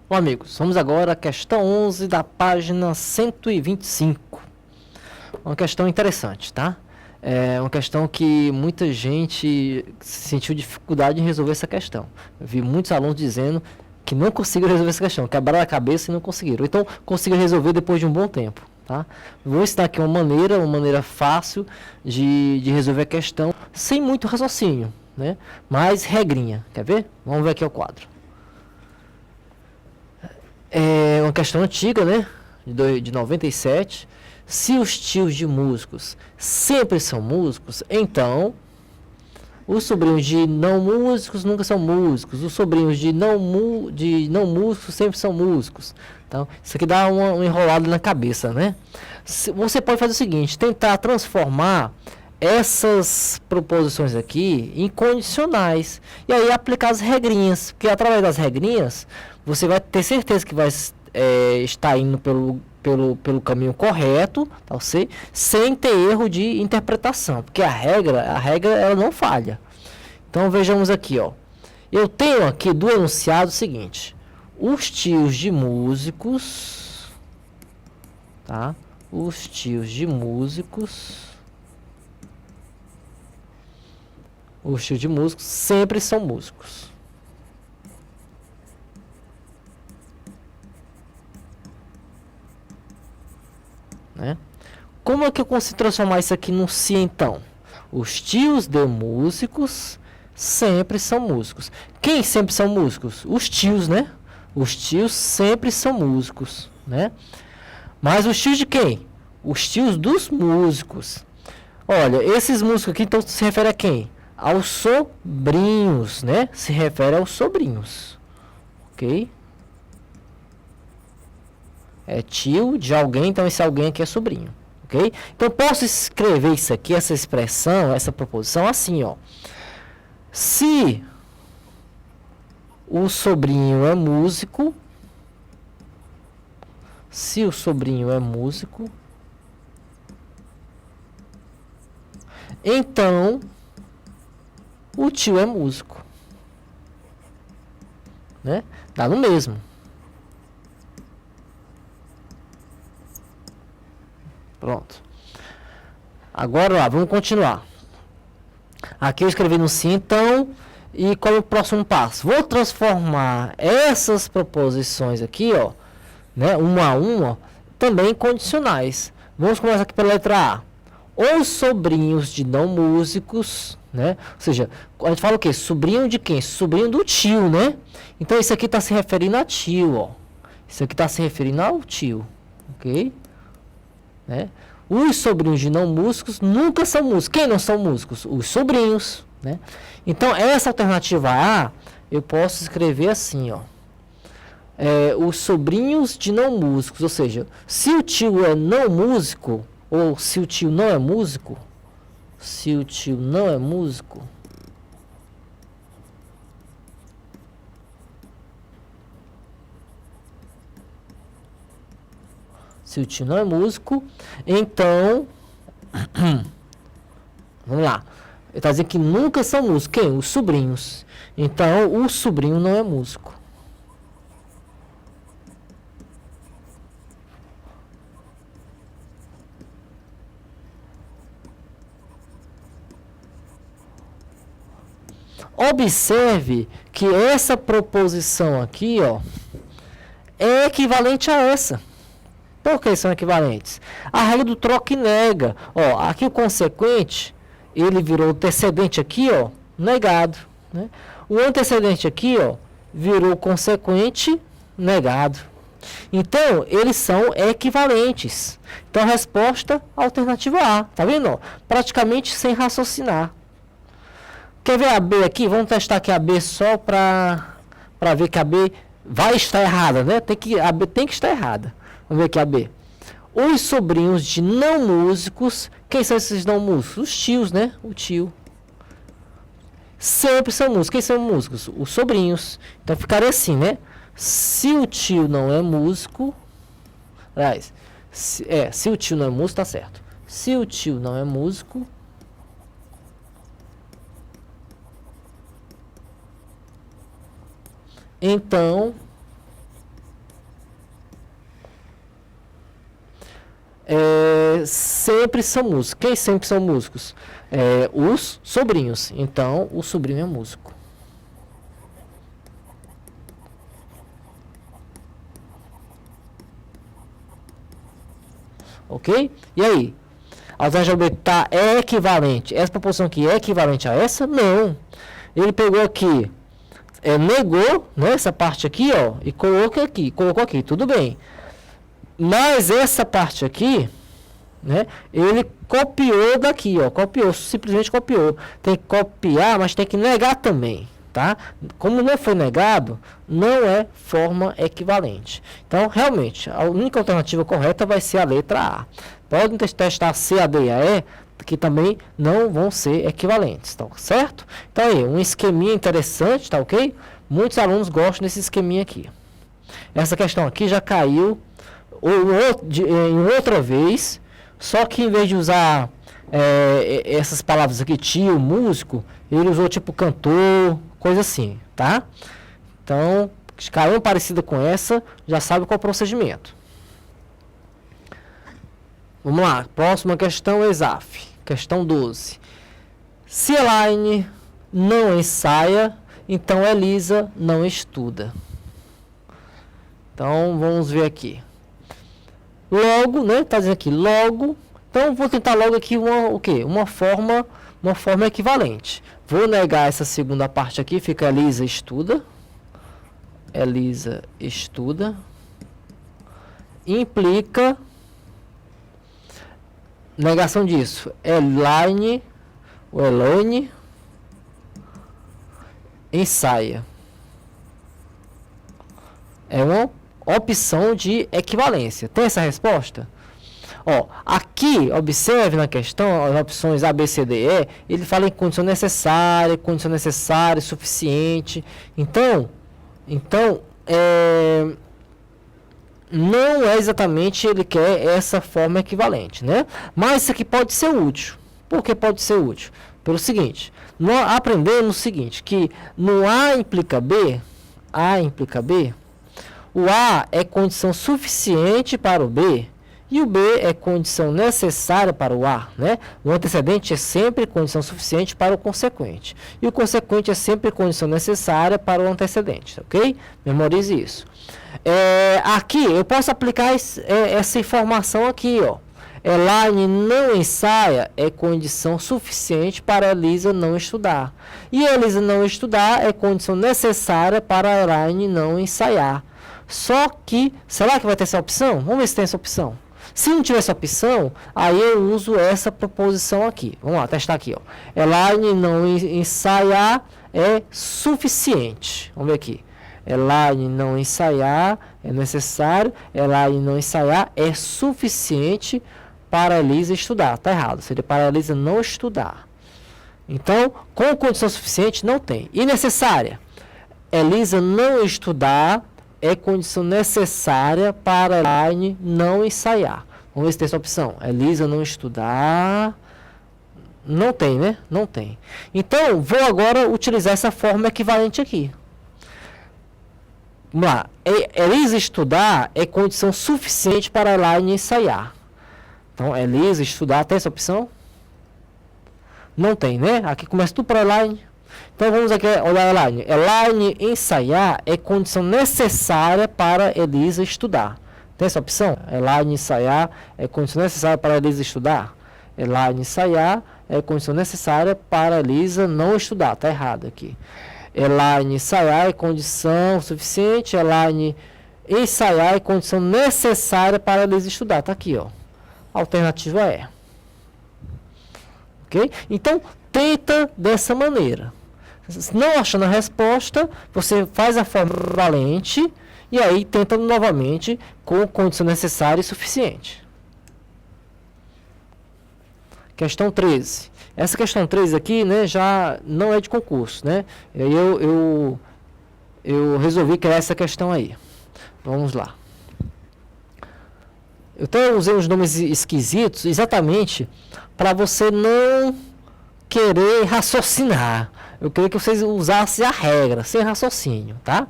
Bom, amigos, vamos agora à questão 11 da página 125. Uma questão interessante, tá? É uma questão que muita gente sentiu dificuldade em resolver essa questão. Eu vi muitos alunos dizendo que não conseguiram resolver essa questão, quebraram a cabeça e não conseguiram. Então, conseguiram resolver depois de um bom tempo, tá? Vou ensinar aqui uma maneira fácil de resolver a questão, sem muito raciocínio, né? Mais regrinha. Quer ver? Vamos ver aqui o quadro. É uma questão antiga, né? De 97. Se os tios de músicos sempre são músicos, então os sobrinhos de não músicos nunca são músicos. Os sobrinhos de não músicos sempre são músicos. Então, isso aqui dá uma enrolada na cabeça, né? Você pode fazer o seguinte, tentar transformar essas proposições aqui em condicionais. E aí aplicar as regrinhas. Porque através das regrinhas, você vai ter certeza que vai estar indo pelo caminho correto, tá, sem ter erro de interpretação. Porque a regra ela não falha. Então vejamos aqui, ó. Eu tenho aqui do enunciado o seguinte. Os tios de músicos, tá? Os tios de músicos sempre são músicos. Né? Como é que eu consigo transformar isso aqui num se então? Os tios de músicos sempre são músicos. Quem sempre são músicos? Os tios, né? Os tios sempre são músicos, né? Mas os tios de quem? Os tios dos músicos. Olha, esses músicos aqui então se refere a quem? Aos sobrinhos, né? Se refere aos sobrinhos. Ok? É tio de alguém, então esse alguém aqui é sobrinho. Ok? Então eu posso escrever isso aqui, essa expressão, essa proposição assim, ó. Se o sobrinho é músico, então o tio é músico, né? Dá no mesmo. Pronto. Agora lá, vamos continuar. Aqui eu escrevi no sim, então, e qual é o próximo passo? Vou transformar essas proposições aqui, ó, né, uma a uma, também em condicionais. Vamos começar aqui pela letra A. Os sobrinhos de não músicos, né? Ou seja, a gente fala o quê? Sobrinho de quem? Sobrinho do tio, né? Então isso aqui está se referindo a tio, ó. Isso aqui está se referindo ao tio, ok? Né? Os sobrinhos de não músicos nunca são músicos. Quem não são músicos? Os sobrinhos, né? Então essa alternativa A eu posso escrever assim, ó. Os sobrinhos de não músicos, ou seja, se o tio é não músico, ou se o tio não é músico, se o tio não é músico, então, vamos lá, ele está dizendo que nunca são músicos. Quem? Os sobrinhos. Então, o sobrinho não é músico. Observe que essa proposição aqui, ó, é equivalente a essa. Por que são equivalentes? A regra do troca e nega. Ó, aqui o consequente, ele virou antecedente aqui, ó, negado. Né? O antecedente aqui, ó, virou consequente negado. Então, eles são equivalentes. Então, a resposta, alternativa A. Tá vendo? Ó? Praticamente sem raciocinar. Quer ver a B aqui? Vamos testar aqui a B só para ver que a B vai estar errada, né? A B tem que estar errada. Vamos ver aqui a B. Os sobrinhos de não músicos. Quem são esses não músicos? Os tios, né? O tio. Sempre são músicos. Quem são músicos? Os sobrinhos. Então ficaria assim, né? Se o tio não é músico. Aliás, se o tio não é músico, tá certo. Se o tio não é músico, então sempre são músicos. Quem sempre são músicos? Os sobrinhos. Então, o sobrinho é músico. Ok? E aí? A alternativa B é equivalente. Essa proporção aqui é equivalente a essa? Não. Ele pegou aqui, negou, né, essa parte aqui, ó, e colocou aqui, tudo bem. Mas essa parte aqui, né, ele copiou daqui, ó, simplesmente copiou. Tem que copiar, mas tem que negar também, tá? Como não foi negado, não é forma equivalente. Então, realmente, a única alternativa correta vai ser a letra A. Podem testar C, A, D e A, E, que também não vão ser equivalentes, tá certo? Então aí, um esqueminha interessante, tá ok? Muitos alunos gostam desse esqueminha aqui. Essa questão aqui já caiu em outra vez, só que em vez de usar essas palavras aqui, tio, músico, ele usou tipo cantor, coisa assim, tá? Então, caiu parecida com essa, já sabe qual é o procedimento. Vamos lá, próxima questão, ESAF. Questão 12. Se Elaine não ensaia, então Elisa não estuda. Então, vamos ver aqui. Logo, né? Tá dizendo aqui, logo. Então, vou tentar logo aqui uma forma equivalente. Vou negar essa segunda parte aqui, fica Elisa estuda. Elisa estuda. Implica... Negação disso. Elaine ensaia. É uma opção de equivalência. Tem essa resposta? Ó, aqui, observe na questão, as opções A, B, C, D, E, ele fala em condição necessária, suficiente. Então, não é exatamente ele quer essa forma equivalente, né? Mas isso aqui pode ser útil. Por que pode ser útil? Pelo seguinte, nós aprendemos o seguinte, que no A implica B, o A é condição suficiente para o B e o B é condição necessária para o A, né? O antecedente é sempre condição suficiente para o consequente e o consequente é sempre condição necessária para o antecedente, ok? Memorize isso. Aqui eu posso aplicar essa informação aqui, ó. Elaine não ensaia é condição suficiente para Elisa não estudar. E Elisa não estudar é condição necessária para Elaine não ensaiar. Só que, será que vai ter essa opção? Vamos ver se tem essa opção. Se não tiver essa opção, aí eu uso essa proposição aqui. Vamos lá, testar aqui, ó. Elaine não ensaiar é suficiente. Vamos ver aqui. Elaine não ensaiar é necessário. Elaine não ensaiar é suficiente para Elisa estudar. Está errado. Seria para Elisa não estudar. Então, com condição suficiente, não tem. E necessária? Elisa não estudar é condição necessária para Elaine não ensaiar. Vamos ver se tem essa opção. Elisa não estudar. Não tem, né? Não tem. Então, vou agora utilizar essa forma equivalente aqui. Vamos lá. Elisa estudar é condição suficiente para Elaine ensaiar. Então, Elisa estudar, tem essa opção? Não tem, né? Aqui começa tudo para Elaine. Então, vamos aqui olhar Elaine. Elaine ensaiar é condição necessária para Elisa estudar. Tem essa opção? Elaine ensaiar é condição necessária para Elisa estudar. Elaine ensaiar é condição necessária para Elisa não estudar. Está errado aqui. Elaine ensaiar é condição suficiente. Elaine ensaiar é condição necessária para Elisa estudar. Está aqui, ó. A alternativa é. Ok? Então, tenta dessa maneira. Não achando a resposta, você faz a forma valente e aí tenta novamente com condição necessária e suficiente. Questão 13. Essa questão 13 aqui, né, já não é de concurso, né? Eu resolvi criar essa questão aí. Vamos lá. Eu até usei uns nomes esquisitos exatamente para você não querer raciocinar. Eu queria que vocês usassem a regra, sem raciocínio, tá?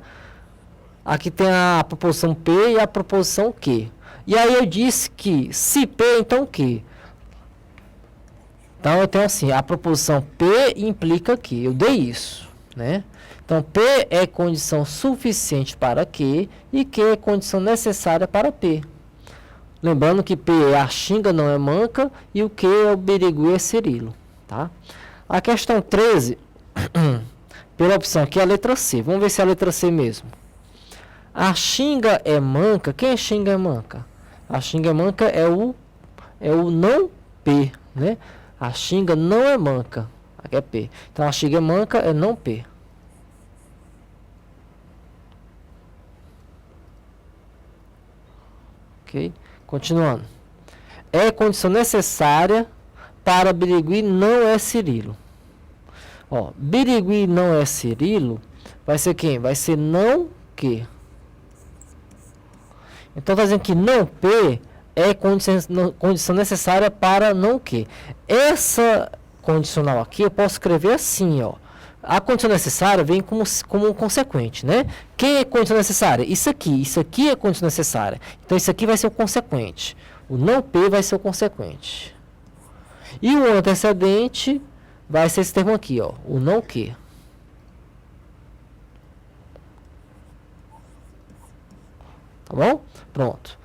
Aqui tem a proposição P e a proposição Q. E aí eu disse que se P, então Q. Então eu tenho assim, a proposição P implica Q. Eu dei isso, né? Então P é condição suficiente para Q e Q é condição necessária para P. Lembrando que P é a xinga, não é manca, e o Q é o Birigui, é Cirilo, tá? A questão 13, pela opção aqui é a letra C. Vamos ver se é a letra C mesmo. A xinga é manca. Quem é xinga é manca? A xinga é manca é o não P, né? A xinga não é manca. Aqui é P. Então a xinga é manca é não P. Ok? Continuando. É condição necessária para Birigui não é Cirilo. Ó, Birigui não é Cirilo, vai ser quem? Vai ser não Q. Então está dizendo que não P é condição necessária para não Q. Essa condicional aqui eu posso escrever assim, ó. A condição necessária vem como um consequente, né? Quem é condição necessária? Isso aqui é condição necessária. Então isso aqui vai ser o consequente. O não P vai ser o consequente. E o antecedente vai ser esse termo aqui, ó, o não Q. Tá bom? Pronto.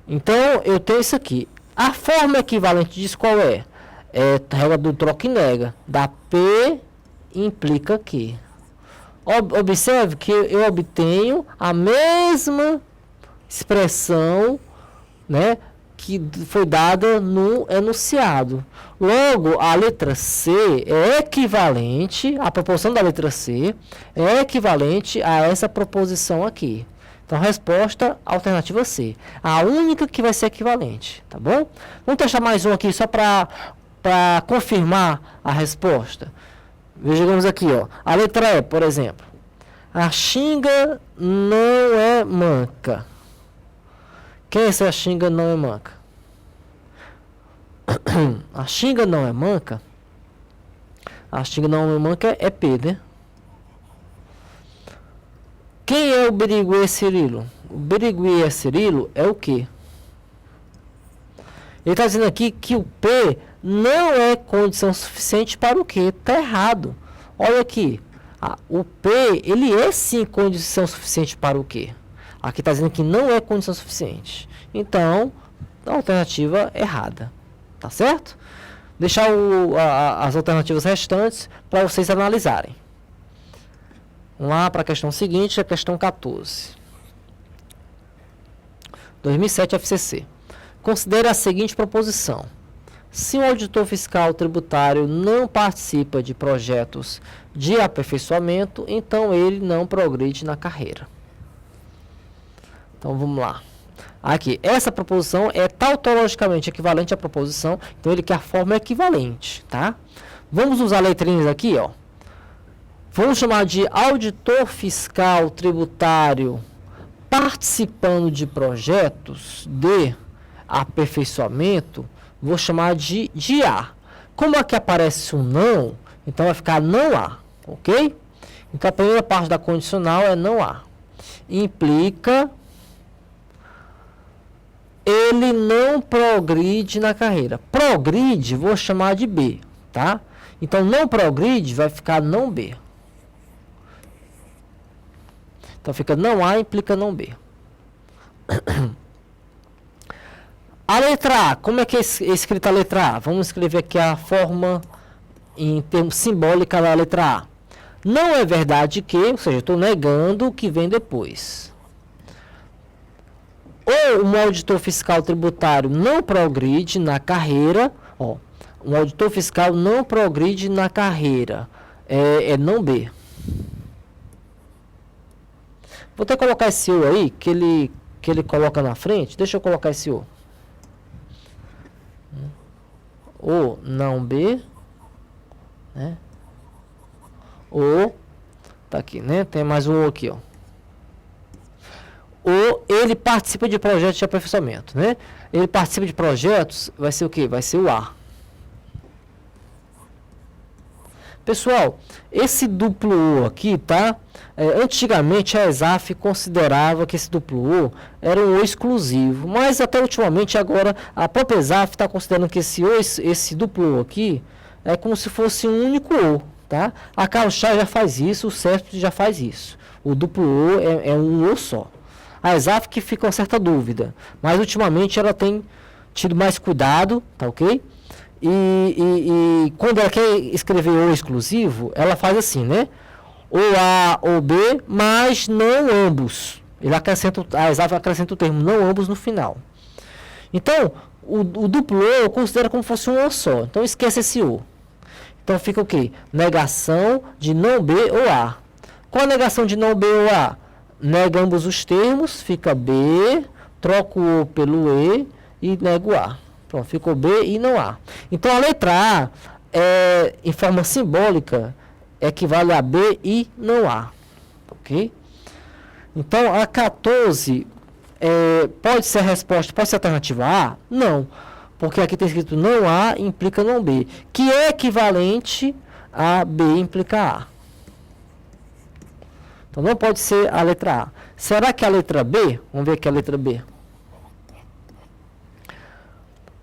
Então, eu tenho isso aqui. A forma equivalente disso qual é? É a regra do troca e nega. Da P implica Q. Observe que eu obtenho a mesma expressão, né, que foi dada no enunciado. Logo, a letra C é equivalente, a proporção da letra C é equivalente a essa proposição aqui. Então, resposta alternativa C. A única que vai ser equivalente, tá bom? Vamos testar mais um aqui só para confirmar a resposta. Vejamos aqui, ó. A letra E, por exemplo. A xinga não é manca. Quem é essa xinga não é manca? A xinga não é manca. A xinga não é manca é P, né? Quem é o Birigui e Cirilo? O Birigui e Cirilo é o quê? Ele está dizendo aqui que o P não é condição suficiente para o quê? Está errado. Olha aqui. O P, ele é sim condição suficiente para o quê? Aqui está dizendo que não é condição suficiente. Então, a alternativa errada. Tá certo? Deixar as alternativas restantes para vocês analisarem. Vamos lá para a questão seguinte, a questão 14. 2007 FCC. Considere a seguinte proposição. Se um auditor fiscal tributário não participa de projetos de aperfeiçoamento, então ele não progride na carreira. Então vamos lá. Aqui, essa proposição é tautologicamente equivalente à proposição, então ele quer a forma equivalente, tá? Vamos usar letrinhas aqui, ó. Vamos chamar de auditor fiscal tributário participando de projetos de aperfeiçoamento, vou chamar de A. Como aqui aparece um não, então vai ficar não há, ok? Então a primeira parte da condicional é não há. Implica ele não progride na carreira. Progride, vou chamar de B, tá? Então não progride vai ficar não B. Então fica não A implica não B. A letra A, como é que é escrita a letra A? Vamos escrever aqui a forma em termos simbólica da letra A. Não é verdade que, ou seja, estou negando o que vem depois. Ou um auditor fiscal tributário não progride na carreira, ó, um auditor fiscal não progride na carreira, é não B. Vou até colocar esse O aí, que ele coloca na frente. Deixa eu colocar esse O. O não B, né? O, tá aqui, né? Tem mais um O aqui, ó. O, ele participa de projetos de aperfeiçoamento, né? Ele participa de projetos, vai ser o quê? Vai ser o A. Pessoal, esse duplo O aqui, tá? Antigamente a ESAF considerava que esse duplo O era um O exclusivo, mas até ultimamente agora a própria ESAF está considerando que esse duplo O aqui é como se fosse um único O, tá? A Carl-Chagas já faz isso, o CESP já faz isso. O duplo O é um O só. A ESAF que fica uma certa dúvida, mas ultimamente ela tem tido mais cuidado, tá ok? E quando ela quer escrever O exclusivo, ela faz assim, né? Ou A ou B, mas não ambos. A ESAF acrescenta o termo não ambos no final. Então, o duplo O considera como se fosse um O só. Então, esquece esse O. Então, fica o quê? Negação de não B ou A. Qual a negação de não B ou A? Nega ambos os termos, fica B, troca o O pelo E e nego A. Pronto, ficou B e não A. Então, a letra A, em forma simbólica, equivale a B e não A. Ok? Então, a 14 pode ser a resposta, pode ser a alternativa A? Não. Porque aqui tem escrito não A implica não B, que é equivalente a B implica A. Então, não pode ser a letra A. Será que a letra B? Vamos ver aqui a letra B.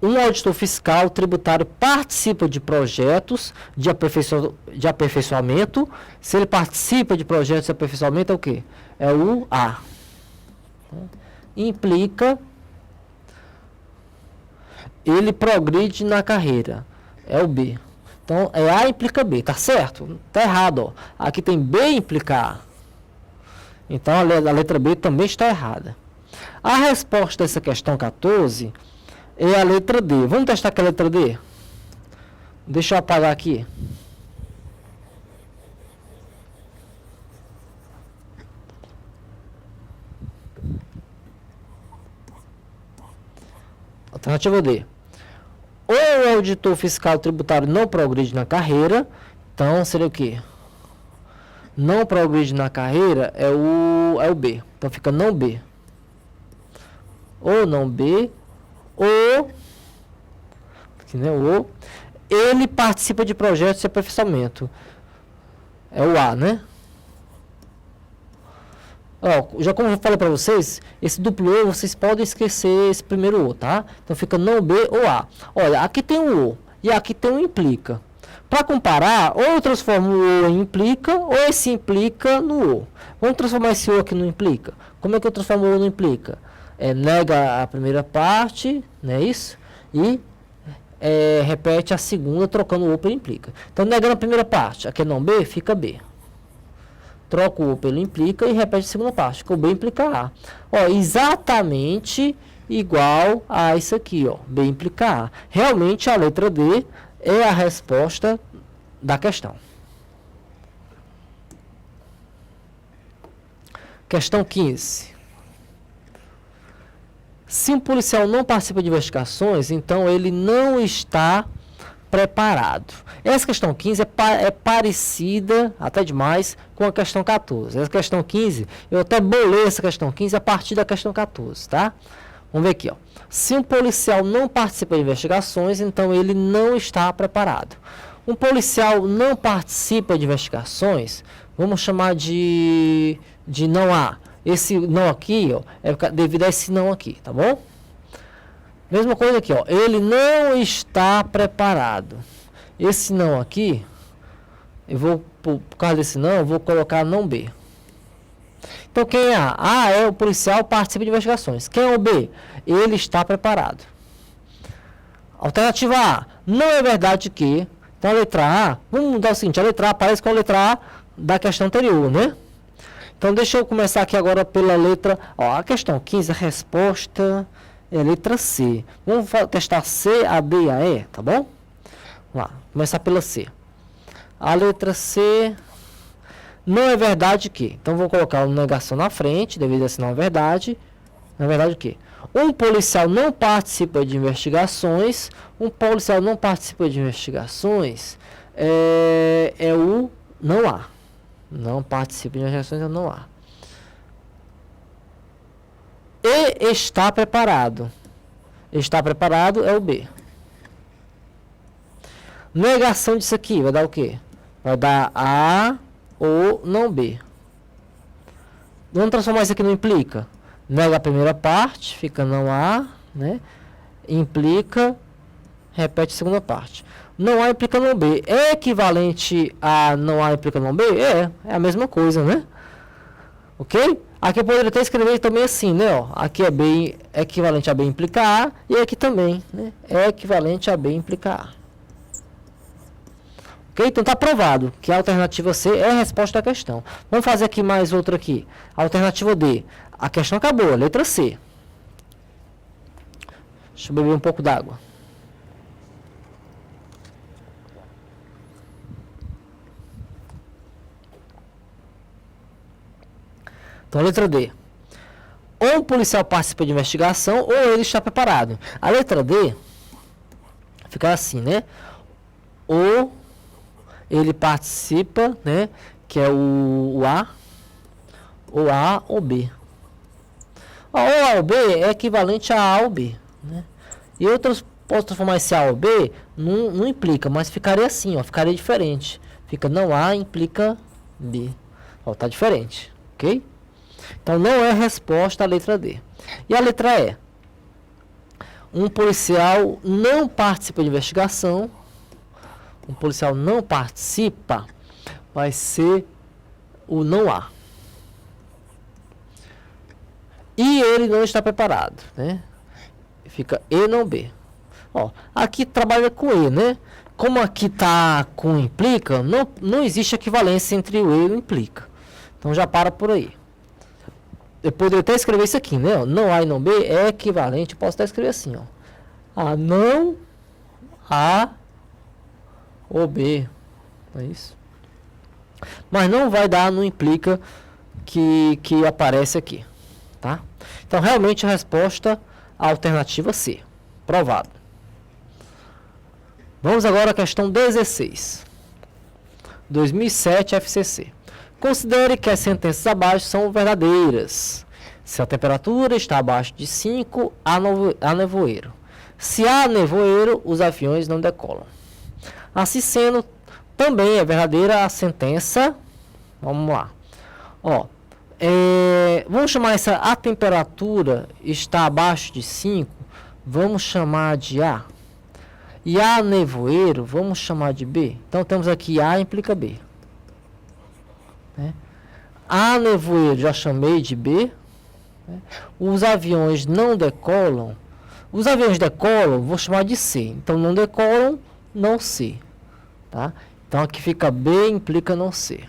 Um auditor fiscal tributário participa de projetos de aperfeiçoamento. Se ele participa de projetos de aperfeiçoamento, é o quê? É o A. Implica, ele progride na carreira. É o B. Então, A implica B, tá certo? Tá errado, ó. Aqui tem B implica A. Então, a letra B também está errada. A resposta dessa questão 14... é a letra D. Vamos testar aqui a letra D? Deixa eu apagar aqui. Alternativa D. Ou o auditor fiscal tributário não progride na carreira. Então, seria o quê? Não progride na carreira é o B. Então, fica não B. Ou não B. Ou ele participa de projetos de aperfeiçoamento. É o A, né? Ó, já como eu falei para vocês, esse duplo O, vocês podem esquecer esse primeiro O, tá? Então fica não B ou A. Olha, aqui tem um O e aqui tem um implica. Para comparar, ou eu transformo o O em implica, ou esse implica no O. Vamos transformar esse O aqui no implica. Como é que eu transformo o O no implica? Nega a primeira parte, não é isso? E repete a segunda, trocando o O pelo implica. Então, negando a primeira parte, aqui é não B, fica B. Troca o O pelo implica e repete a segunda parte, que o B implica A. Ó, exatamente igual a isso aqui, ó, B implica A. Realmente, a letra D é a resposta da questão. Questão 15. Se um policial não participa de investigações, então ele não está preparado. Essa questão 15 é parecida, até demais, com a questão 14. Essa questão 15, eu até bolei essa questão 15 a partir da questão 14, tá? Vamos ver aqui, ó. Se um policial não participa de investigações, então ele não está preparado. Um policial não participa de investigações, vamos chamar de não há. Esse não aqui, ó, é devido a esse não aqui, tá bom? Mesma coisa aqui, ó. Ele não está preparado. Esse não aqui, eu vou, por causa desse não, eu vou colocar não B. Então, quem é A? A é o policial participa de investigações. Quem é o B? Ele está preparado. Alternativa A. Não é verdade que... Então, a letra A... Vamos mudar o seguinte. A letra A parece com a letra A da questão anterior, né? Então, deixa eu começar aqui agora pela letra... Ó, a questão 15, a resposta é a letra C. Vamos testar C, A, B e a E, tá bom? Vamos lá, começar pela C. A letra C... Não é verdade que... Então, vou colocar uma negação na frente, devido a esse não é verdade. Na verdade o quê? Um policial não participa de investigações. Um policial não participa de investigações é o não há. Não participa de investigações é o não há. E está preparado. Está preparado é o B. Negação disso aqui vai dar o quê? Vai dar A ou não B. Vamos transformar isso aqui no implica. Nega a primeira parte, fica não A, né? Implica, repete a segunda parte. Não A implica não B. É equivalente a não A implica não B? É a mesma coisa, né? Ok? Aqui eu poderia até escrever também assim, né? Ó, aqui é B equivalente a B implica A, e aqui também, né? É equivalente a B implica A. Ok? Então está provado que a alternativa C é a resposta da questão. Vamos fazer aqui mais outra aqui. Alternativa D. A questão acabou, letra C. Deixa eu beber um pouco d'água. Então, letra D. Ou um policial participa de investigação, ou ele está preparado. A letra D fica assim, né? Ou ele participa, né? Que é o A, ou A ou B. Ou A ou B é equivalente a A ou B, né? E outros posso transformar esse A ou B, não implica, mas ficaria assim, ó, ficaria diferente. Fica não A implica B. Ó, tá diferente, ok? Então não é resposta a letra D. E a letra E? Um policial não participa de investigação. Um policial não participa, vai ser o não A. E ele não está preparado, né? Fica E não B. Ó, aqui trabalha com E, né? Como aqui está com implica, não existe equivalência entre o E e o implica. Então já para por aí. Eu poderia até escrever isso aqui, né? Não A e não B é equivalente. Eu posso até escrever assim, ó. A não A ou B. É isso. Mas não vai dar, não implica que aparece aqui. Tá? Então, realmente, a resposta à alternativa C. Provado. Vamos agora à questão 16. 2007 FCC. Considere que as sentenças abaixo são verdadeiras. Se a temperatura está abaixo de 5, há nevoeiro. Se há nevoeiro, os aviões não decolam. Assim sendo, também é verdadeira a sentença. Vamos lá. Ó, vamos chamar essa a temperatura está abaixo de 5. Vamos chamar de A. E há nevoeiro, vamos chamar de B. Então temos aqui A implica B. A nevoeiro já chamei de B. Os aviões não decolam. Os aviões decolam, vou chamar de C. Então não decolam, não C. Tá? Então aqui fica B implica não C.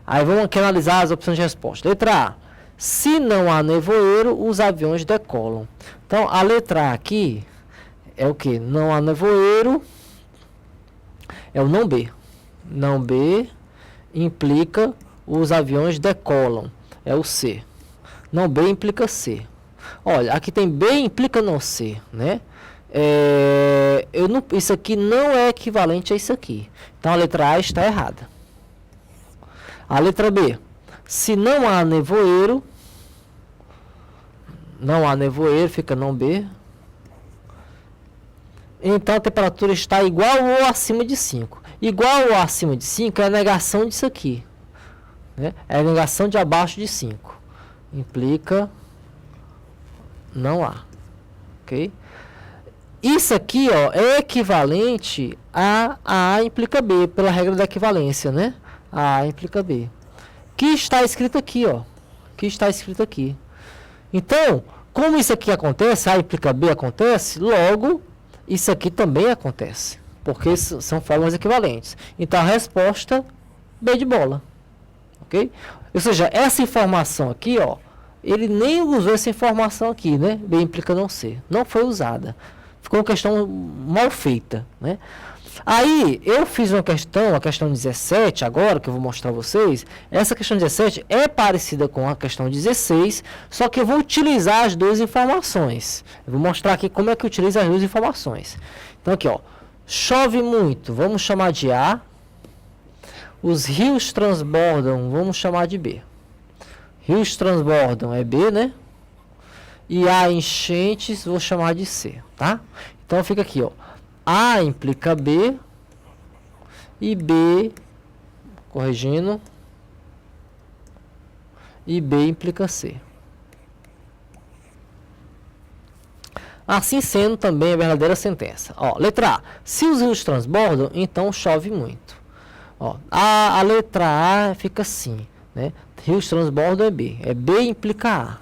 Aí vamos aqui analisar as opções de resposta. Letra A. Se não há nevoeiro, os aviões decolam. Então a letra A aqui é o que? Não há nevoeiro. É o não B. Não B implica os aviões decolam. É o C. Não B implica C. Olha, aqui tem B implica não C, né? Isso aqui não é equivalente a isso aqui. Então a letra A está errada. A letra B. Se não há nevoeiro, fica não B. Então a temperatura está igual ou acima de 5. Igual ou acima de 5 é a negação disso aqui. Né? É a negação de abaixo de 5. Implica não há. Ok? Isso aqui, ó, é equivalente a A implica B, pela regra da equivalência, né? A implica B. Que está escrito aqui, ó. Que está escrito aqui. Então, como isso aqui acontece, A implica B acontece, logo, isso aqui também acontece. Porque são fórmulas equivalentes. Então, a resposta, B de bola. Ok? Ou seja, essa informação aqui, ó, ele nem usou essa informação aqui, né? B implica não C. Não foi usada. Ficou uma questão mal feita, né? Aí, eu fiz uma questão, a questão 17, agora, que eu vou mostrar a vocês. Essa questão 17 é parecida com a questão 16, só que eu vou utilizar as duas informações. Eu vou mostrar aqui como é que utiliza as duas informações. Então, aqui, ó. Chove muito, vamos chamar de A. Os rios transbordam, vamos chamar de B. Rios transbordam é B, né? E há enchentes, vou chamar de C, tá? Então, fica aqui, ó. A implica B e B, corrigindo, e B implica C. Assim sendo, também é verdadeira sentença. Ó, letra A. Se os rios transbordam, então chove muito. Ó, a letra A fica assim, né? Rios transbordam é B. É B implica A.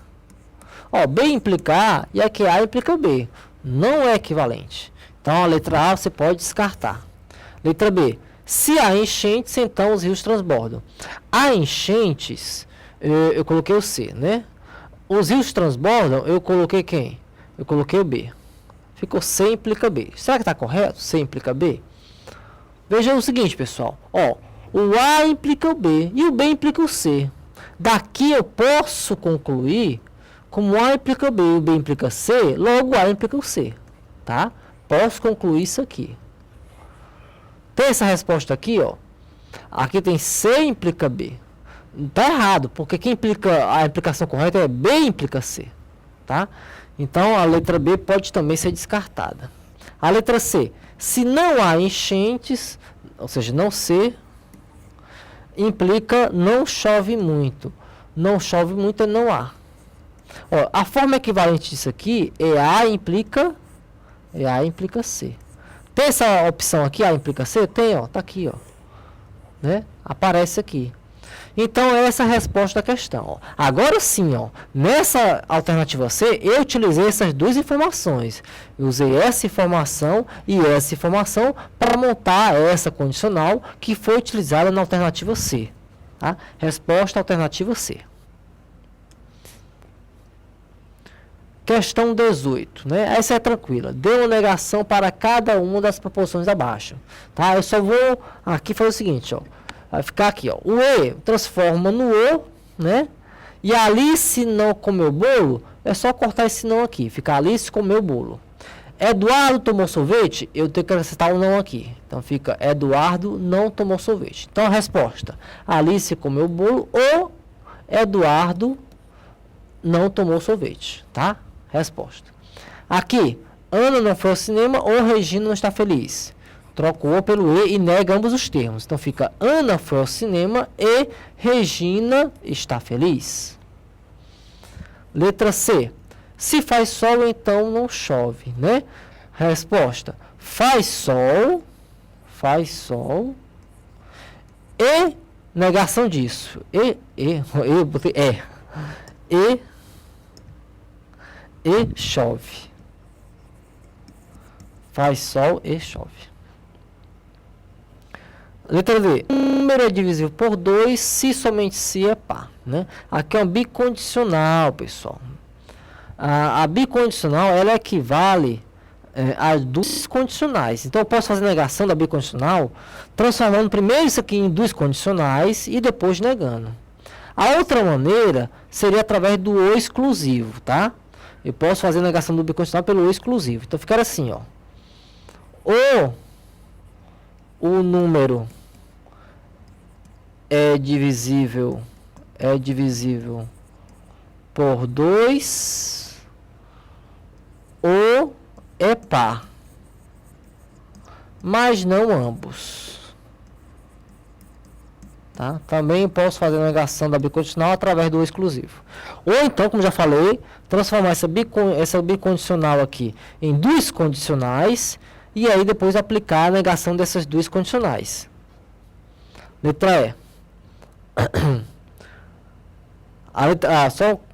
Ó, B implica A e aqui A implica B. Não é equivalente. Então, a letra A você pode descartar. Letra B. Se há enchentes, então os rios transbordam. Há enchentes, eu coloquei o C, né? Os rios transbordam, eu coloquei quem? Eu coloquei o B. Ficou C implica B. Será que está correto? C implica B? Veja o seguinte, pessoal. Ó, o A implica o B e o B implica o C. Daqui eu posso concluir como A implica B e o B implica C, logo A implica o C. Tá? Posso concluir isso aqui. Tem essa resposta aqui, ó. Aqui tem C implica B. Tá errado, porque quem implica a implicação correta é B implica C. Tá? Então, a letra B pode também ser descartada. A letra C. Se não há enchentes, ou seja, não C, implica não chove muito. Não chove muito é não há. Ó, a forma equivalente disso aqui é A implica C. Tem essa opção aqui, A implica C? Tem, ó. Tá aqui, ó. Né? Aparece aqui. Então, essa é a resposta da questão. Ó. Agora sim, ó, nessa alternativa C, eu utilizei essas duas informações. Eu usei essa informação e essa informação para montar essa condicional que foi utilizada na alternativa C. Tá? Resposta alternativa C. Questão 18. Né? Essa é tranquila. Dê uma negação para cada uma das proporções abaixo. Tá? Eu só vou aqui fazer o seguinte, ó. Vai ficar aqui, ó. O E transforma no O, né? E a Alice não comeu bolo, é só cortar esse não aqui. Fica Alice comeu bolo. Eduardo tomou sorvete, eu tenho que acrescentar o não aqui. Então fica Eduardo não tomou sorvete. Então a resposta: Alice comeu bolo ou Eduardo não tomou sorvete, tá? Resposta. Aqui, Ana não foi ao cinema ou Regina não está feliz. Troca o O pelo E e nega ambos os termos. Então fica Ana foi ao cinema e Regina está feliz. Letra C. Se faz sol, então não chove, né? Resposta. Faz sol e negação disso. Eu botei e chove. Faz sol e chove. Letra D. Um número é divisível por 2 se somente se é par. Né? Aqui é um bicondicional, pessoal. A bicondicional ela equivale a duas condicionais. Então eu posso fazer negação da bicondicional transformando primeiro isso aqui em duas condicionais e depois negando. A outra maneira seria através do O exclusivo, tá? Eu posso fazer negação do bicondicional pelo O exclusivo. Então ficar assim, ó. O número é divisível por 2 ou é par, mas não ambos. Tá? Também posso fazer a negação da bicondicional através do exclusivo. Ou então, como já falei, transformar essa bicondicional aqui em duas condicionais e aí depois aplicar a negação dessas duas condicionais. Letra E.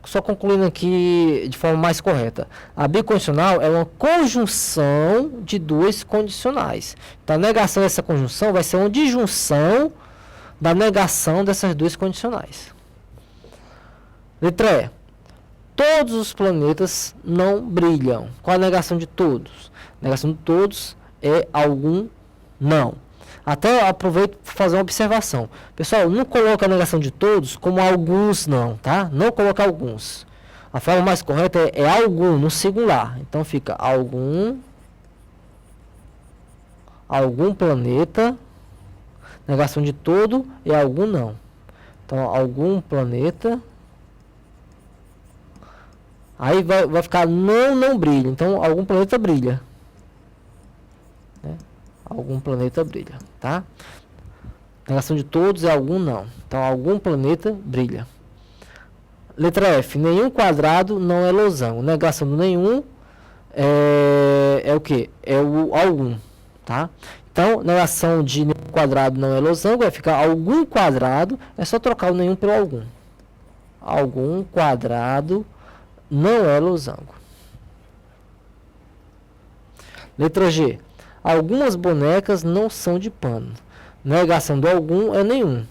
Só concluindo aqui de forma mais correta. A bicondicional é uma conjunção de duas condicionais. Então, a negação dessa conjunção vai ser uma disjunção da negação dessas duas condicionais. Letra E. Todos os planetas não brilham. Qual a negação de todos? A negação de todos é algum não. Até aproveito para fazer uma observação. Pessoal, não coloca a negação de todos como alguns não, tá? Não coloca alguns. A forma mais correta é algum, no singular. Então fica algum planeta. Negação de todo é algum não. Então, algum planeta. Aí vai ficar não brilha. Então, algum planeta brilha. Algum planeta brilha, tá? Negação de todos é algum não. Então, algum planeta brilha. Letra F. Nenhum quadrado não é losango. Negação do nenhum é o que? É o algum, tá? Então, negação de nenhum quadrado não é losango, vai ficar algum quadrado, é só trocar o nenhum pelo algum. Algum quadrado não é losango. Letra G. Algumas bonecas não são de pano. Negação do algum é nenhum.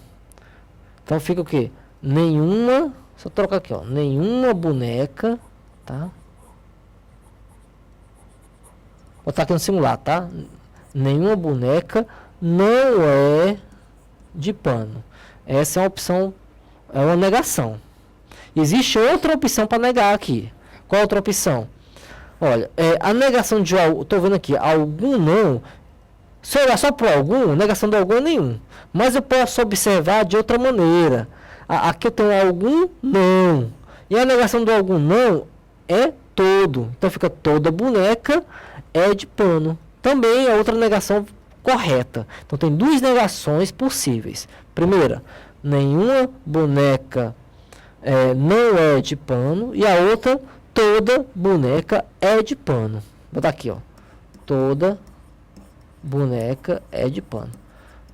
Então fica o quê? Nenhuma, só troca aqui, ó. Nenhuma boneca, tá? Vou botar aqui no singular, tá? Nenhuma boneca não é de pano. Essa é uma opção, é uma negação. Existe outra opção para negar aqui. Qual outra opção? Olha, a negação de algo, estou vendo aqui, algum não. Se eu olhar só para algum, negação de algum é nenhum. Mas eu posso observar de outra maneira. Aqui eu tenho algum não. E a negação do algum não é todo. Então fica toda boneca é de pano. Também é outra negação correta. Então tem duas negações possíveis. Primeira, nenhuma boneca não é de pano. E a outra, toda boneca é de pano. Vou botar aqui, ó. Toda boneca é de pano.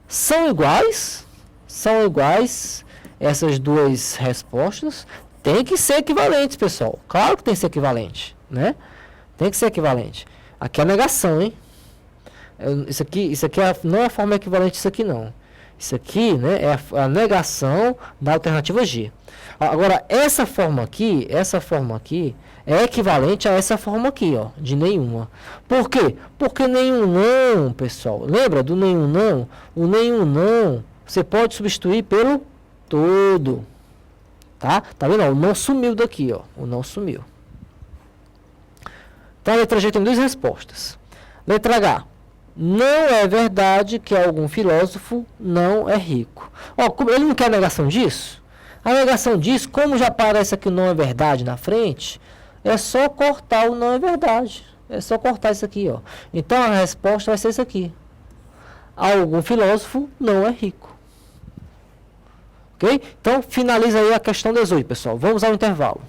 São iguais? São iguais essas duas respostas? Tem que ser equivalentes, pessoal. Claro que tem que ser equivalente, né? Tem que ser equivalente. Aqui é a negação, hein? Isso aqui não é a forma equivalente isso aqui, não. Isso aqui, né, é a negação da alternativa G. Agora, essa forma aqui é equivalente a essa forma aqui, ó, de nenhuma. Por quê? Porque nenhum não, pessoal. Lembra do nenhum não? O nenhum não, você pode substituir pelo todo. Tá? Tá vendo? O não sumiu daqui, ó. O não sumiu. Então, a letra G tem duas respostas. Letra H. Não é verdade que algum filósofo não é rico. Ó, ele não quer a negação disso? A negação disso, como já aparece aqui o não é verdade na frente, é só cortar o não é verdade. É só cortar isso aqui, ó. Então a resposta vai ser isso aqui. Algum filósofo não é rico. Ok? Então finaliza aí a questão 18, pessoal. Vamos ao intervalo.